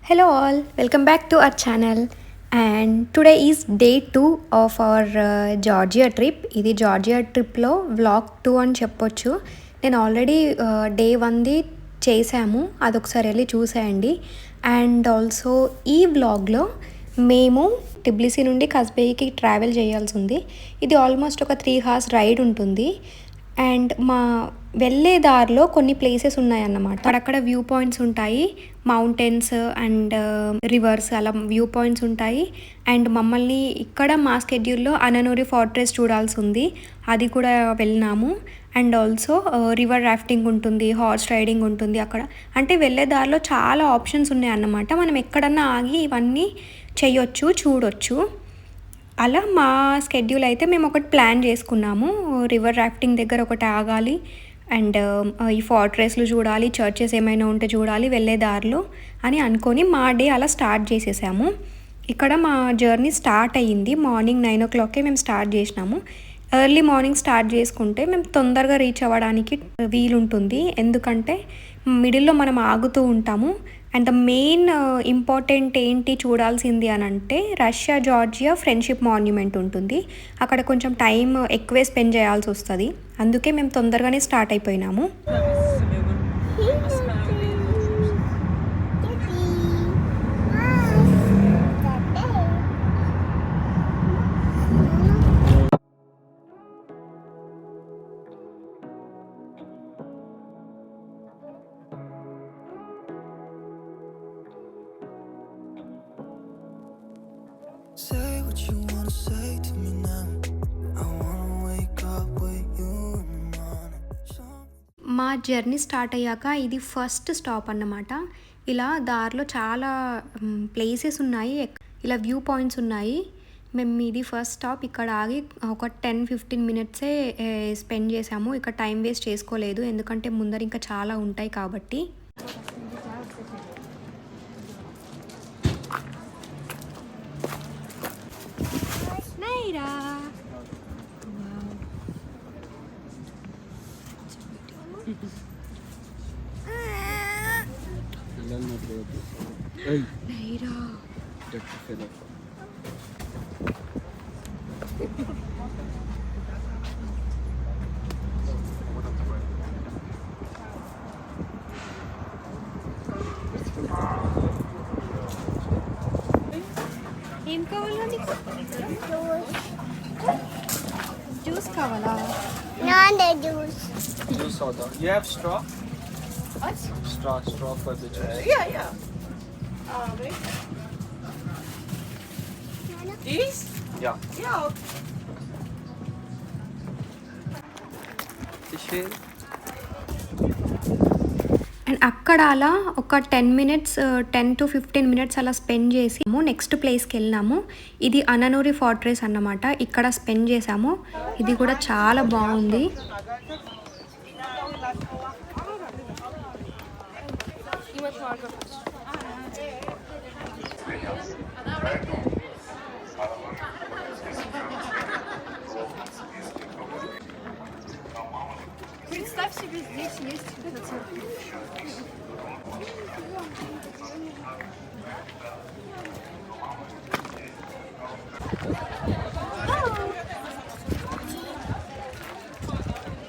Hello all, welcome back to our channel and today is day 2 of our Georgia trip. ఇది Georgia ట్రిప్లో vlog 2 అని చెప్పొచ్చు. నేను already day 1ది చేశాము, అదొకసారి వెళ్ళి చూసేయండి. అండ్ ఆల్సో ఈ వ్లాగ్లో మేము టిబ్లిసీ నుండి కస్బేకి ట్రావెల్ చేయాల్సి ఉంది. ఇది ఆల్మోస్ట్ ఒక 3 hours రైడ్ ఉంటుంది. అండ్ మా వెళ్ళే దారిలో కొన్ని ప్లేసెస్ ఉన్నాయన్నమాట. అక్కడక్కడ వ్యూ పాయింట్స్ ఉంటాయి, మౌంటైన్స్ అండ్ రివర్స్ అలా వ్యూ పాయింట్స్ ఉంటాయి. అండ్ మమ్మల్ని ఇక్కడ మా స్కెడ్యూల్లో అననూరి ఫోర్ట్రెస్ చూడాల్సి ఉంది, అది కూడా వెళ్ళినాము. అండ్ ఆల్సో రివర్ రాఫ్టింగ్ ఉంటుంది, హార్స్ రైడింగ్ ఉంటుంది అక్కడ. అంటే వెళ్ళే దారిలో చాలా ఆప్షన్స్ ఉన్నాయన్నమాట. మనం ఎక్కడన్నా ఆగి ఇవన్నీ చేయొచ్చు, చూడొచ్చు. అలా మా స్కెడ్యూల్ అయితే మేము ఒకటి ప్లాన్ చేసుకున్నాము. రివర్ రాఫ్టింగ్ దగ్గర ఒకటి ఆగాలి అండ్ ఈ ఫోర్ట్రెస్లు చూడాలి, చర్చెస్ ఏమైనా ఉంటే చూడాలి వెళ్ళే దారిలో అని అనుకొని మా డే అలా స్టార్ట్ చేసేసాము. ఇక్కడ మా జర్నీ స్టార్ట్ అయ్యింది మార్నింగ్ 9 o'clockకే మేము స్టార్ట్ చేసినాము. ఎర్లీ మార్నింగ్ స్టార్ట్ చేసుకుంటే మేము తొందరగా రీచ్ అవ్వడానికి వీలుంటుంది, ఎందుకంటే మిడిల్లో మనం ఆగుతూ ఉంటాము. అండ్ ద మెయిన్ ఇంపార్టెంట్ ఏంటి చూడాల్సింది అని అంటే రష్యా జార్జియా ఫ్రెండ్షిప్ మాన్యుమెంట్ ఉంటుంది. అక్కడ కొంచెం టైం ఎక్కువే స్పెండ్ చేయాల్సి వస్తుంది, అందుకే మేము తొందరగానే start అయిపోయినాము. Say what you wanna say to me now. I wanna wake up with you in the morning. మా జర్నీ స్టార్ట్ అయ్యాక ఇది ఫస్ట్ స్టాప్ అన్నమాట. ఇలా దారిలో చాలా ప్లేసెస్ ఉన్నాయి, ఇలా వ్యూ పాయింట్స్ ఉన్నాయి. మేము ఇది ఫస్ట్ స్టాప్, ఇక్కడ ఆగి ఒక 10-15 minutesే స్పెండ్ చేసాము. ఇక్కడ టైం వేస్ట్ చేసుకోలేదు, ఎందుకంటే ముందర ఇంకా చాలా ఉంటాయి కాబట్టి. నైరా నైరా ఏం కావాలా నీకు? జ్యూస్ కావాలా? Not the juice. Juice soda. You have straw? What? Straw for the juice. Yeah. Wait. These? Yeah. Yeah. Fish here. And అక్కడ అలా ఒక 10 minutes 10 to 15 minutes అలా స్పెండ్ చేసి నెక్స్ట్ ప్లేస్కి వెళ్ళినాము. ఇది అననూరి ఫోర్ట్రెస్ అన్నమాట, ఇక్కడ స్పెండ్ చేసాము. ఇది కూడా చాలా బాగుంది. Представь себе, здесь есть этот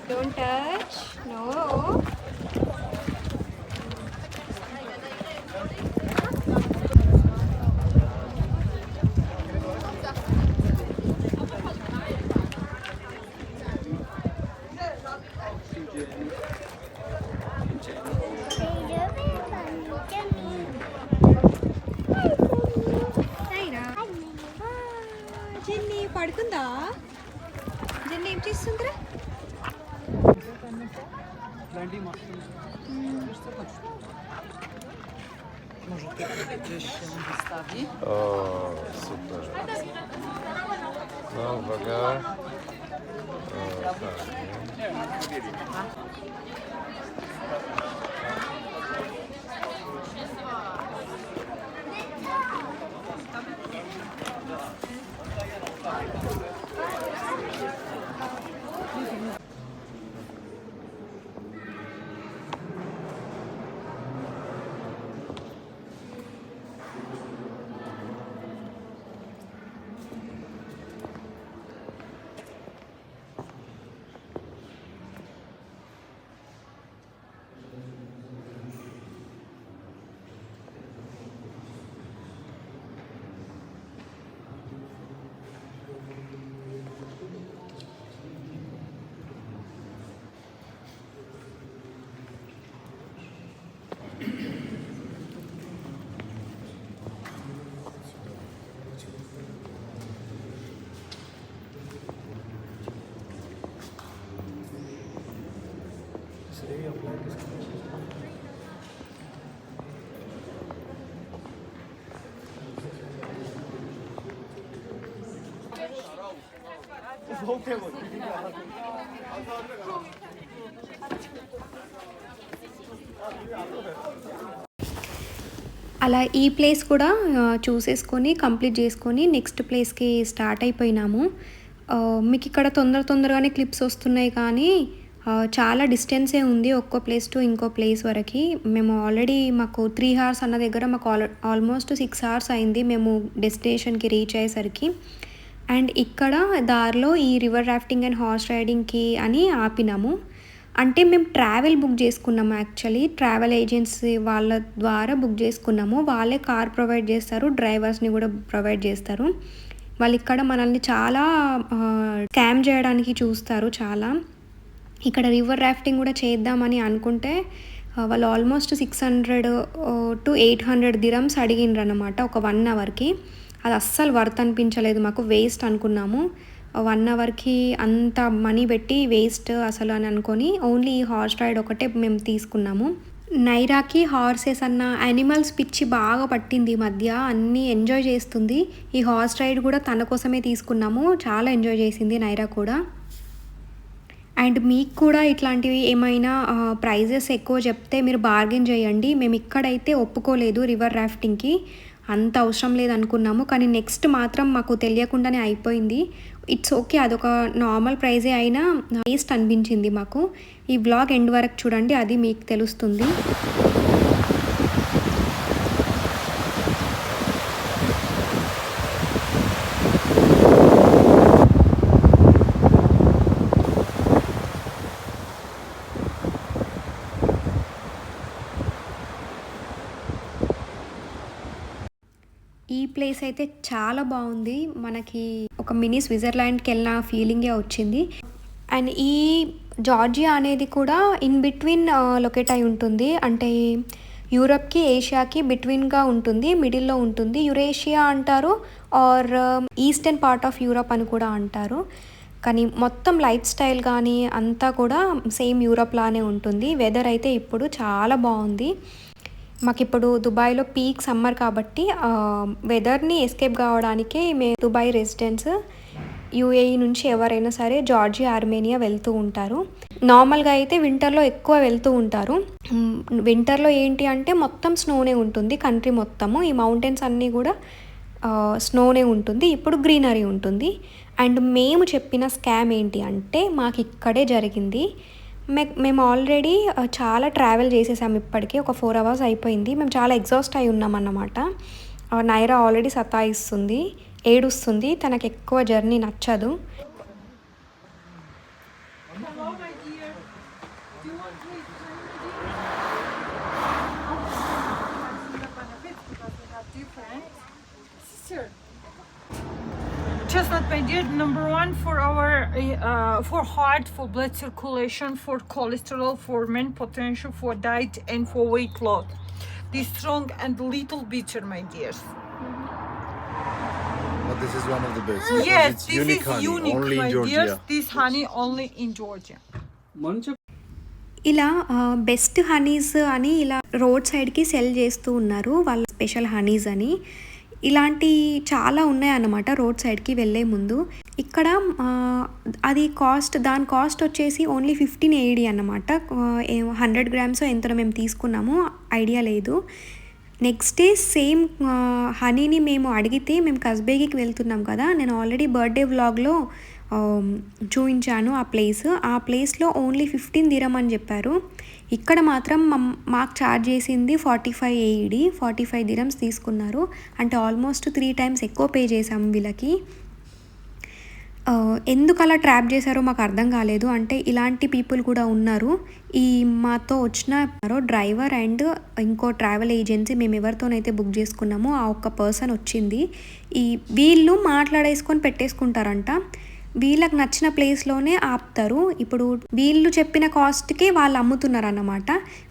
Don't touch. No. జెన్నీ పడుకుందా? జెన్నీ ఏం చేస్తుందిరా? O, super. No, uwaga. O, tak, nie? అలా ఈ ప్లేస్ కూడా చూసేసుకొని కంప్లీట్ చేసుకొని నెక్స్ట్ ప్లేస్కి స్టార్ట్ అయిపోయినాము. మీకు ఇక్కడ తొందరగానే క్లిప్స్ వస్తున్నాయి కానీ చాలా డిస్టెన్సే ఉంది ఒక్కో ప్లేస్ టు ఇంకో ప్లేస్ వరకు. మేము ఆల్రెడీ మాకు 3 hours అన్న దగ్గర మాకు ఆల్మోస్ట్ 6 hours అయింది మేము డెస్టినేషన్కి రీచ్ అయ్యేసరికి. అండ్ ఇక్కడ దారిలో ఈ రివర్ రాఫ్టింగ్ అండ్ హార్స్ రైడింగ్కి అని ఆపినాము. అంటే మేము ట్రావెల్ బుక్ చేసుకున్నాము, యాక్చువల్లీ ట్రావెల్ ఏజెన్సీ వాళ్ళ ద్వారా బుక్ చేసుకున్నాము. వాళ్ళే కార్ ప్రొవైడ్ చేస్తారు, డ్రైవర్స్ని కూడా ప్రొవైడ్ చేస్తారు. వాళ్ళు ఇక్కడ మనల్ని చాలా స్కామ్ చేయడానికి చూస్తారు చాలా. ఇక్కడ రివర్ రాఫ్టింగ్ కూడా చేద్దామని అనుకుంటే వాళ్ళు ఆల్మోస్ట్ 600 to 800 dirhams అడిగిండ్రు అనమాట ఒక 1 hourకి. అది అస్సలు వర్త్ అనిపించలేదు మాకు, వేస్ట్ అనుకున్నాము. 1 hourకి అంత మనీ పెట్టి వేస్ట్ అసలు అని అనుకొని ఓన్లీ ఈ హార్స్ రైడ్ ఒకటే మేము తీసుకున్నాము. నైరాకి హార్సెస్ అన్న యానిమల్స్ పిచ్చి బాగా పట్టింది ఈ మధ్య, అన్నీ ఎంజాయ్ చేస్తుంది. ఈ హార్స్ రైడ్ కూడా తన కోసమే తీసుకున్నాము, చాలా ఎంజాయ్ చేసింది నైరా కూడా. అండ్ మీకు కూడా ఇట్లాంటివి ఏమైనా ప్రైజెస్ ఎక్కువ చెప్తే మీరు బార్గెన్ చేయండి. మేము ఇక్కడైతే ఒప్పుకోలేదు రివర్ రాఫ్టింగ్కి, అంత అవసరం లేదు అనుకున్నాము. కానీ నెక్స్ట్ మాత్రం మాకు తెలియకుండానే అయిపోయింది. ఇట్స్ ఓకే, అదొక నార్మల్ ప్రైజే అయినా వేస్ట్ అనిపించింది మాకు. ఈ బ్లాగ్ ఎండ్ వరకు చూడండి, అది మీకు తెలుస్తుంది. ఈ ప్లేస్ అయితే చాలా బాగుంది, మనకి ఒక మినీ స్విట్జర్లాండ్కి వెళ్ళిన ఫీలింగే వచ్చింది. అండ్ ఈ జార్జియా అనేది కూడా ఇన్ బిట్వీన్ లొకేట్ అయి ఉంటుంది. అంటే యూరప్కి ఏషియాకి బిట్వీన్గా ఉంటుంది, మిడిల్లో ఉంటుంది. యురేషియా అంటారు or eastern part of Europe అని కూడా అంటారు. కానీ మొత్తం లైఫ్ స్టైల్ కానీ అంతా కూడా సేమ్ యూరప్ లానే ఉంటుంది. వెదర్ అయితే ఇప్పుడు చాలా బాగుంది. మాకు ఇప్పుడు దుబాయ్లో పీక్ సమ్మర్ కాబట్టి వెదర్ని ఎస్కేప్ కావడానికే మేము దుబాయ్ రెసిడెంట్స్ యూఏఈ నుంచి ఎవరైనా సరే జార్జియా, ఆర్మేనియా వెళ్తూ ఉంటారు. నార్మల్గా అయితే వింటర్లో ఎక్కువ వెళ్తూ ఉంటారు. వింటర్లో ఏంటి అంటే మొత్తం స్నోనే ఉంటుంది కంట్రీ మొత్తము, ఈ మౌంటైన్స్ అన్నీ కూడా స్నోనే ఉంటుంది, ఇప్పుడు గ్రీనరీ ఉంటుంది. అండ్ మేము చెప్పిన స్కామ్ ఏంటి అంటే మాకు ఇక్కడే జరిగింది. మేము ఆల్రెడీ చాలా ట్రావెల్ చేసేసాము, ఇప్పటికీ ఒక 4 hours అయిపోయింది. మేము చాలా ఎగ్జాస్ట్ అయి ఉన్నామన్నమాట. నైరా ఆల్రెడీ సతాయిస్తుంది, ఏడుస్తుంది, తనకు ఎక్కువ జర్నీ నచ్చదు. Chestnut, my dear, number 1 for our for heart, for blood circulation, for cholesterol, for men potential, for diet, and for weight loss. This strong and little bitter, my dears. But this is one of the best. Yes, It's this unique is honey, unique, only in my Georgia. dears. This honey only in Georgia. ఇలా best Honey's అని ఇలా road సైడ్కి cell చేస్తూ ఉన్నారు, వాళ్ళ special Honey's అని. ఇలాంటి చాలా ఉన్నాయన్నమాట రోడ్ సైడ్కి వెళ్ళే ముందు. ఇక్కడ అది దాని కాస్ట్ వచ్చేసి ఓన్లీ 15 AED అన్నమాట. 100 grams ఎంతో మేము తీసుకున్నాము, ఐడియా లేదు. నెక్స్ట్ డే సేమ్ హనీని మేము అడిగితే, మేము కస్బేగికి వెళ్తున్నాం కదా, నేను ఆల్రెడీ బర్త్డే వ్లాగ్లో చూపించాను ఆ ప్లేస్లో ఓన్లీ 15 dirham అని చెప్పారు. ఇక్కడ మాత్రం మాకు ఛార్జ్ చేసింది 45 AED, 45 dirhams తీసుకున్నారు. అంటే ఆల్మోస్ట్ 3 times ఎక్కువ పే చేసాము వీళ్ళకి. ఎందుకు అలా ట్రాప్ చేశారో మాకు అర్థం కాలేదు. అంటే ఇలాంటి పీపుల్ కూడా ఉన్నారు. ఈ మాతో వచ్చిన డ్రైవర్ అండ్ ఇంకో ట్రావెల్ ఏజెన్సీ, మేము ఎవరితోనైతే బుక్ చేసుకున్నామో ఆ ఒక్క పర్సన్ వచ్చింది. వీళ్ళు మాట్లాడేసుకొని పెట్టేసుకుంటారంట, వీళ్ళకి నచ్చిన ప్లేస్లోనే ఆపుతారు. ఇప్పుడు వీళ్ళు చెప్పిన కాస్ట్కి వాళ్ళు అమ్ముతున్నారు అన్నమాట.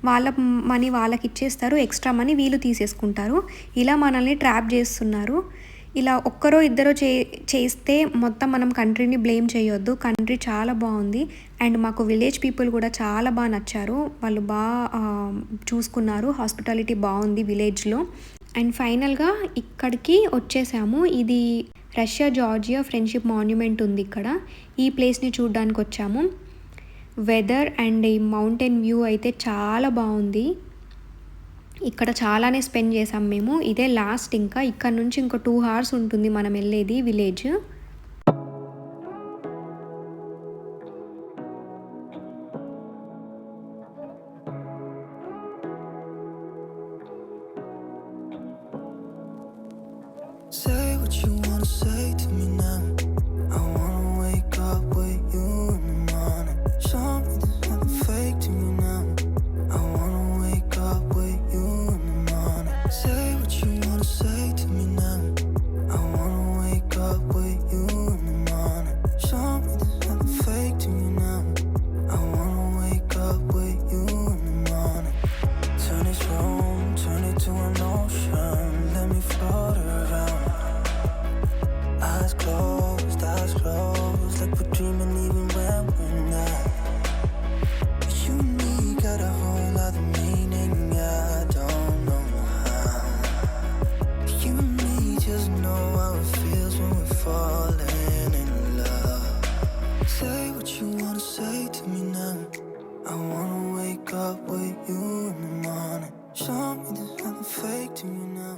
వాళ్ళ మనీ వాళ్ళకి ఇచ్చేస్తారు, ఎక్స్ట్రా మనీ వీళ్ళు తీసేసుకుంటారు. ఇలా మనల్ని ట్రాప్ చేస్తున్నారు. ఇలా ఒక్కరో ఇద్దరో చేస్తే మొత్తం మనం కంట్రీని బ్లేమ్ చేయొద్దు. కంట్రీ చాలా బాగుంది. అండ్ మాకు విలేజ్ పీపుల్ కూడా చాలా బాగా నచ్చారు. వాళ్ళు బాగా చూసుకున్నారు. హాస్పిటాలిటీ బాగుంది విలేజ్లో. అండ్ ఫైనల్గా ఇక్కడికి వచ్చేసాము. ఇది రష్యా జార్జియా ఫ్రెండ్షిప్ మాన్యుమెంట్ ఉంది ఇక్కడ. ఈ ప్లేస్ని చూడడానికి వచ్చాము. వెదర్ అండ్ ఈ మౌంటైన్ వ్యూ అయితే చాలా బాగుంది. ఇక్కడ చాలానే స్పెండ్ చేసాం మేము. ఇదే లాస్ట్. ఇంకా ఇక్కడ నుంచి ఇంకో 2 hours ఉంటుంది మనం వెళ్ళేది village. Say what you wanna say to me now. I wanna wake up with you in the morning. Show me there's nothing fake to me now. I wanna wake up with you in the morning. Say what you wanna say to me now. I wanna wake up with you in the morning. Show me there's nothing fake to me now. I wanna wake up with you in the morning. Turn this room, turn it to an ocean. Let me float around. Eyes closed, like we're dreaming even when we're not. You and me got a whole other meaning, I don't know how. You and me just know how it feels when we're falling in love. Say what you wanna say to me now. I wanna wake up with you in the morning. Show me there's nothing fake to me now.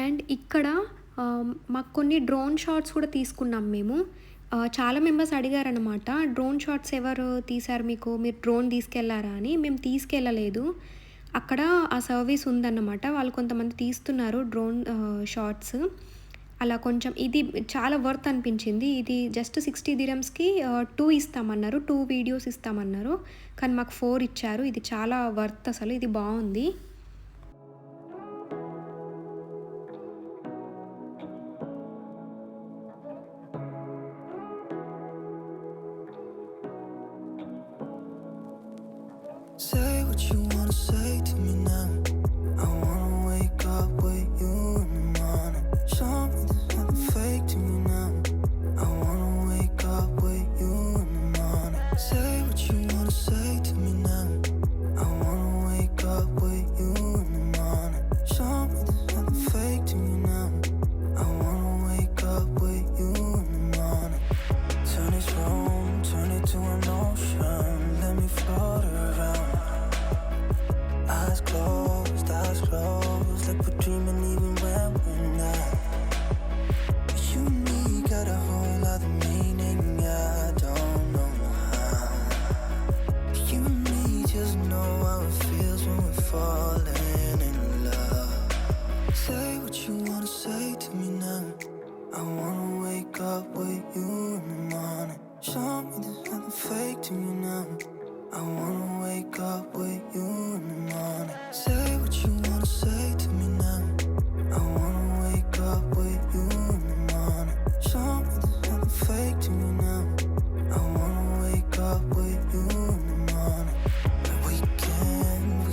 And ఇక్కడ మాకు కొన్ని drone shots కూడా తీసుకున్నాం మేము. చాలా members అడిగారనమాట, drone shots ఎవరు తీశారు మీకు, మీరు డ్రోన్ తీసుకెళ్లారా అని. మేము తీసుకెళ్ళలేదు. అక్కడ ఆ సర్వీస్ ఉందన్నమాట. వాళ్ళు కొంతమంది తీస్తున్నారు డ్రోన్ షాట్స్. అలా కొంచెం ఇది చాలా వర్త్ అనిపించింది. ఇది జస్ట్ 60 dirhamsకి 2 ఇస్తామన్నారు, 2 వీడియోస్ ఇస్తామన్నారు. కానీ మాకు 4 ఇచ్చారు. ఇది చాలా వర్త్ అసలు. ఇది బాగుంది. Say what you wanna say to me now. I wanna wake up with you in the morning. Show me there's nothing fake to me now. I wanna wake up with you in the morning. Say what you wanna say to me now. I wanna wake up with you in the morning. Show me there's nothing fake to me now. I wanna wake up with you in the morning. Turn this room, turn it to an ocean. Let me float around. Eyes closed, like we're dreaming even when we're not. You and me got a whole other meaning, I don't know how. You and me just know how it feels when we're falling in love. Say what you wanna say to me now. I wanna wake up with you in the morning. Show me there's nothing fake to me now. I wanna wake up with you in the morning. Say what you wanna say to me now. I wanna wake up with you in the morning. Show me there's nothing fake to me now. I wanna wake up with you in the morning. We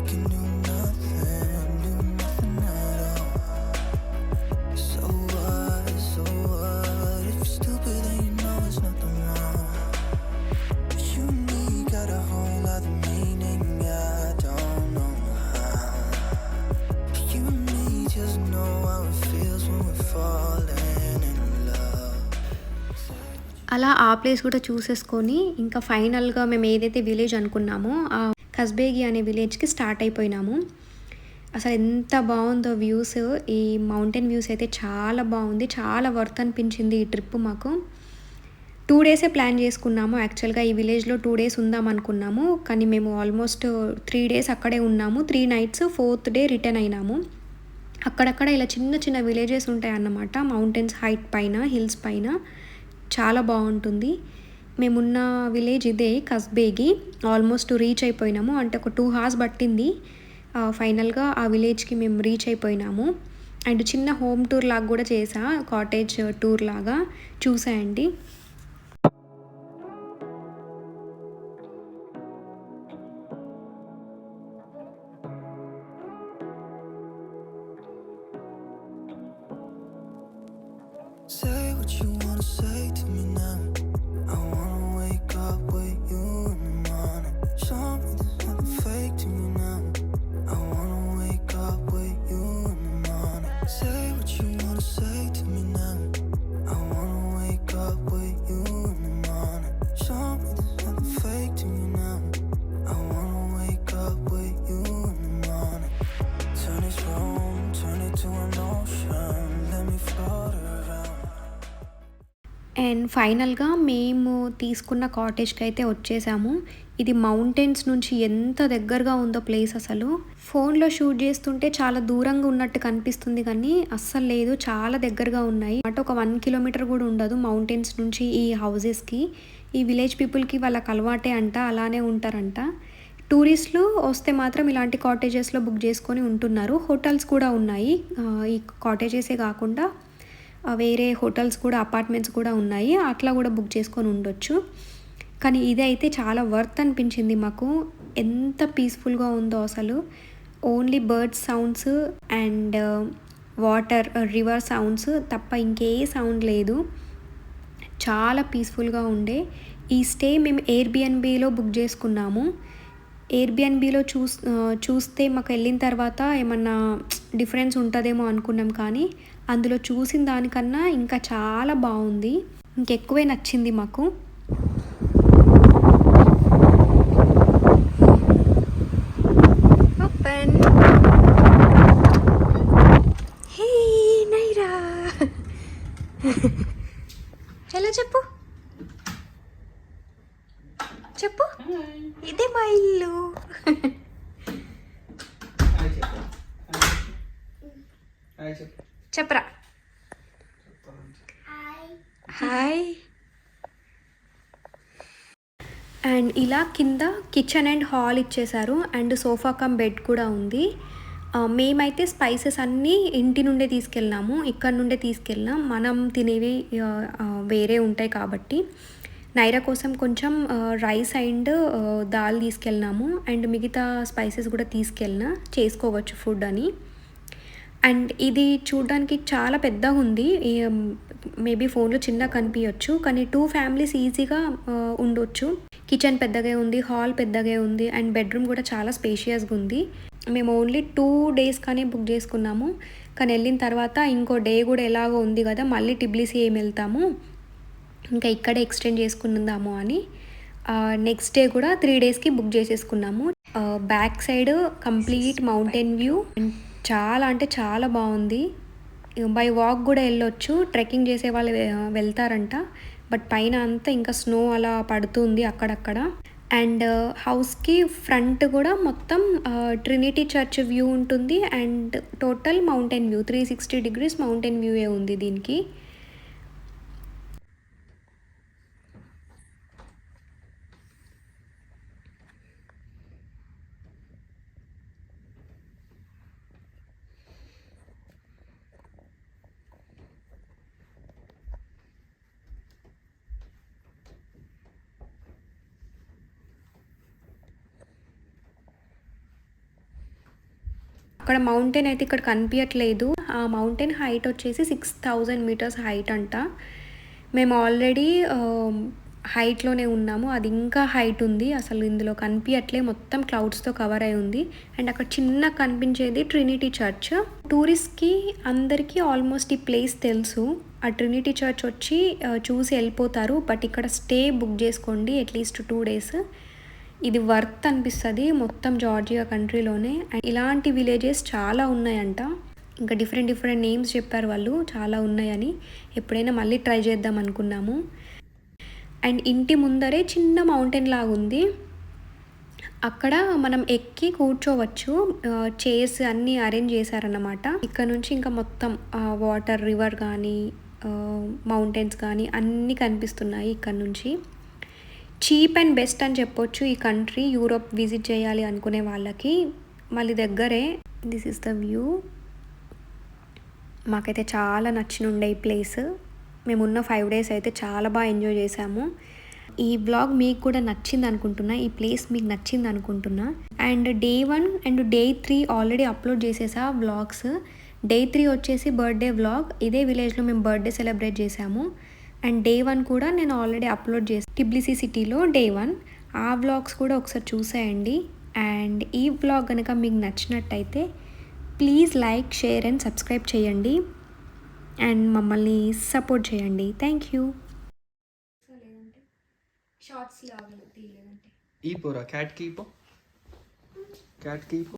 can do nothing at all. So what, if you're stupid then you know there's nothing wrong. You and me got a whole other meaning, I don't know how. You and me just know how it feels when we're falling in love. అలా ఆ place కూడా చూసేసుకొని ఇంకా ఫైనల్గా మేము ఏదైతే village అనుకున్నామో ఆ కస్బేగి అనే విలేజ్కి స్టార్ట్ అయిపోయినాము. అసలు ఎంత బాగుందో వ్యూస్. ఈ మౌంటైన్ వ్యూస్ అయితే చాలా బాగుంది. చాలా వర్త్ అనిపించింది ఈ ట్రిప్ మాకు. 2 days ప్లాన్ చేసుకున్నాము. యాక్చువల్గా ఈ విలేజ్లో 2 days ఉందాం అనుకున్నాము. కానీ మేము ఆల్మోస్ట్ 3 days అక్కడే ఉన్నాము. 3 nights, 4th day రిటర్న్ అయినాము. అక్కడక్కడ ఇలా చిన్న చిన్న విలేజెస్ ఉంటాయి అన్నమాట. మౌంటైన్స్ హైట్ పైన, హిల్స్ పైన చాలా బాగుంటుంది. మేమున్న విలేజ్ ఇదే కస్బేగి. Almost reach అయిపోయినాము. అంటే ఒక 2 hours పట్టింది. ఫైనల్గా ఆ విలేజ్కి మేము రీచ్ అయిపోయినాము. అండ్ చిన్న హోమ్ టూర్ లాగా కూడా చేసా, కాటేజ్ టూర్ లాగా చూసాయండి. Say what you wanna say to me now. I wanna wake up with you in the morning. Show me there's nothing fake to me now. I wanna wake up with you in the morning. Say what you wanna say to me now. I wanna wake up with you in the morning. Show me there's nothing fake to me now. I wanna wake up with you in the morning. Turn this room, turn it to an ocean. Let me float around. And ఫైనల్గా మేము తీసుకున్న కాటేజ్కి అయితే వచ్చేసాము. ఇది mountains నుంచి ఎంత దగ్గరగా ఉందో ప్లేస్, అసలు ఫోన్లో షూట్ చేస్తుంటే చాలా దూరంగా ఉన్నట్టు కనిపిస్తుంది కానీ అస్సలు లేదు, చాలా దగ్గరగా ఉన్నాయి. అంటే ఒక 1 కిలోమీటర్ కూడా ఉండదు మౌంటైన్స్ నుంచి ఈ హౌజెస్కి. ఈ విలేజ్ పీపుల్కి వాళ్ళకి అలవాటే అంట, అలానే ఉంటారంట. టూరిస్టులు వస్తే మాత్రం ఇలాంటి కాటేజెస్లో బుక్ చేసుకొని ఉంటున్నారు. హోటల్స్ కూడా ఉన్నాయి, ఈ కాటేజెసే కాకుండా వేరే హోటల్స్ కూడా, అపార్ట్మెంట్స్ కూడా ఉన్నాయి, అట్లా కూడా బుక్ చేసుకొని ఉండొచ్చు. కానీ ఇది అయితే చాలా వర్త్ అనిపించింది మాకు. ఎంత పీస్ఫుల్గా ఉందో అసలు. Only birds sounds and water, river sounds తప్ప ఇంకే సౌండ్ లేదు. చాలా పీస్ఫుల్గా ఉండే. ఈ స్టే మేము ఎయిర్బిఎన్బిలో బుక్ చేసుకున్నాము. ఎయిర్బిఎన్బిలో చూస్తే మాకు వెళ్ళిన తర్వాత ఏమన్నా డిఫరెన్స్ ఉంటుందేమో అనుకున్నాం, కానీ అందులో చూసిన దానికన్నా ఇంకా చాలా బాగుంది, ఇంకెక్కువే నచ్చింది మాకు. ఓపెన్. హే నైరా, హలో చెప్పు చెప్పు, ఇదే మా ఇల్లు. చెప్పరా. హాయ్. అండ్ ఇలా కింద కిచెన్ అండ్ హాల్ ఇచ్చేసారు, అండ్ సోఫా కమ్ బెడ్ కూడా ఉంది. మేమైతే స్పైసెస్ అన్నీ ఇంటి నుండే తీసుకెళ్ళినాము, ఇక్కడ నుండే తీసుకెళ్ళినాం. మనం తినేవి వేరే ఉంటాయి కాబట్టి నైరా కోసం కొంచెం రైస్ అండ్ దాల్ తీసుకెళ్ళినాము, అండ్ మిగతా స్పైసెస్ కూడా తీసుకెళ్ళినా చేసుకోవచ్చు ఫుడ్ అని. అండ్ ఇది చూడడానికి చాలా పెద్దగా ఉంది, మేబీ ఫోన్లో చిన్నగా కనిపించవచ్చు, కానీ 2 ఫ్యామిలీస్ ఈజీగా ఉండొచ్చు. కిచెన్ పెద్దగా ఉంది, హాల్ పెద్దగా ఉంది, అండ్ బెడ్రూమ్ కూడా చాలా స్పేషియస్గా ఉంది. మేము ఓన్లీ 2 days కానీ బుక్ చేసుకున్నాము, కానీ వెళ్ళిన తర్వాత ఇంకో డే కూడా ఎలాగో ఉంది కదా, మళ్ళీ టిబ్లిసి ఏం వెళ్తాము, ఇంకా ఇక్కడే ఎక్స్టెండ్ చేసుకుందాము అని నెక్స్ట్ డే కూడా 3 daysకి బుక్ చేసేసుకున్నాము. Back side complete mountain view, చాలా అంటే చాలా బాగుంది. బై వాక్ కూడా వెళ్ళొచ్చు, ట్రెక్కింగ్ చేసే వాళ్ళు వెళ్తారంట, బట్ పైన అంతా ఇంకా స్నో అలా పడుతుంది అక్కడక్కడ. అండ్ హౌస్కి ఫ్రంట్ కూడా మొత్తం ట్రినిటీ చర్చ్ వ్యూ ఉంటుంది, and total mountain view 360 degrees mountain వ్యూయే ఉంది దీనికి. అక్కడ మౌంటైన్ అయితే ఇక్కడ కనిపించట్లేదు, ఆ మౌంటైన్ హైట్ వచ్చేసి 6000 meters హైట్ అంట. మేము ఆల్రెడీ హైట్లోనే ఉన్నాము, అది ఇంకా హైట్ ఉంది, అసలు ఇందులో కనిపించట్లే, మొత్తం క్లౌడ్స్తో కవర్ అయి ఉంది. అండ్ అక్కడ చిన్న కనిపించేది ట్రినిటీ చర్చ్. టూరిస్ట్కి అందరికీ ఆల్మోస్ట్ ఈ ప్లేస్ తెలుసు, ఆ ట్రినిటీ చర్చ్ వచ్చి చూసి వెళ్ళిపోతారు, బట్ ఇక్కడ స్టే బుక్ చేసుకోండి అట్లీస్ట్ 2 days. ఇది వర్త్ అనిపిస్తుంది మొత్తం జార్జియా కంట్రీలోనే. అండ్ ఇలాంటి విలేజెస్ చాలా ఉన్నాయంట, ఇంకా డిఫరెంట్ నేమ్స్ చెప్పారు వాళ్ళు, చాలా ఉన్నాయని. ఎప్పుడైనా మళ్ళీ ట్రై చేద్దాం అనుకున్నాము. అండ్ ఇంటి ముందరే చిన్న మౌంటైన్ లాగా ఉంది, అక్కడ మనం ఎక్కి కూర్చోవచ్చు, చైర్స్ అన్నీ అరేంజ్ చేశారన్నమాట. ఇక్కడ నుంచి ఇంకా మొత్తం వాటర్, రివర్ కానీ మౌంటైన్స్ కానీ అన్నీ కనిపిస్తున్నాయి ఇక్కడ నుంచి. చీప్ అండ్ బెస్ట్ అని చెప్పొచ్చు ఈ కంట్రీ, యూరోప్ విజిట్ చేయాలి అనుకునే వాళ్ళకి. మళ్ళీ దగ్గరే. This is the view. మాకైతే చాలా నచ్చినుండే ఈ ప్లేస్. మేమున్న 5 days అయితే చాలా బాగా ఎంజాయ్ చేసాము. ఈ బ్లాగ్ మీకు కూడా నచ్చింది అనుకుంటున్నా, ఈ ప్లేస్ మీకు నచ్చింది అనుకుంటున్నా. And Day 1 and Day 3 already upload చేసేసా బ్లాగ్స్. డే 3 వచ్చేసి బర్త్డే వ్లాగ్. ఇదే విలేజ్లో మేము బర్త్డే సెలబ్రేట్ చేసాము. అండ్ డే 1 కూడా నేను ఆల్రెడీ అప్లోడ్ చేసాను టిబ్లిసీ సిటీలో డే 1. ఆ వ్లాగ్స్ కూడా ఒకసారి చూసేయండి. అండ్ ఈ వ్లాగ్ కనుక మీకు నచ్చినట్టయితే please like, share and subscribe చేయండి. అండ్ మమ్మల్ని సపోర్ట్ చేయండి. Thank you. షార్ట్స్ ఈ పోరా క్యాట్ కీపో